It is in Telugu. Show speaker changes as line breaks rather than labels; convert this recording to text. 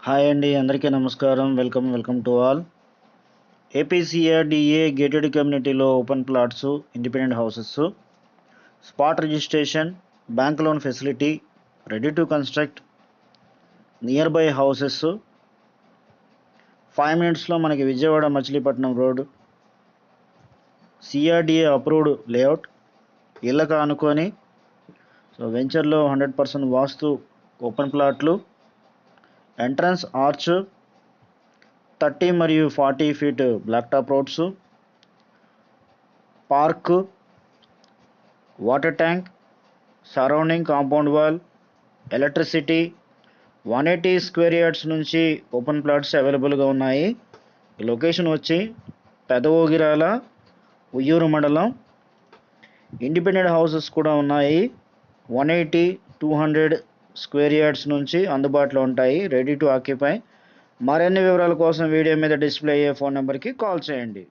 హాయ్ అండి, అందరికీ నమస్కారం. Welcome to all. APCRDA gated కమ్యూనిటీలో open plots, independent houses, spot registration, bank loan facility, ready to construct, nearby houses 5 minutesలో మనకి Vijayawada Machilipatnam road, CRDA approved layout, ఇళ్ళకు ఆనుకొని. వెంచర్లో 100% వాస్తు ఓపెన్ ప్లాట్లు, ఎంట్రన్స్ ఆర్చ్, 30 మరియు 40 feet black top roads, park, water tank, surrounding compound wall, electricity. 180 square yards నుంచి ఓపెన్ ప్లాట్స్ అవైలబుల్గా ఉన్నాయి. లొకేషన్ వచ్చి పెదవోగిరాల, ఉయ్యూరు మండలం. ఇండిపెండెంట్ హౌసెస్ కూడా ఉన్నాయి. 180, 200 square yards నుంచి అందుబాటులో ఉంటాయి, రెడీ టు ఆక్యుపై. మరిన్ని వివరాల కోసం వీడియో మీద డిస్ప్లే అయ్యే ఫోన్ నెంబర్కి కాల్ చేయండి.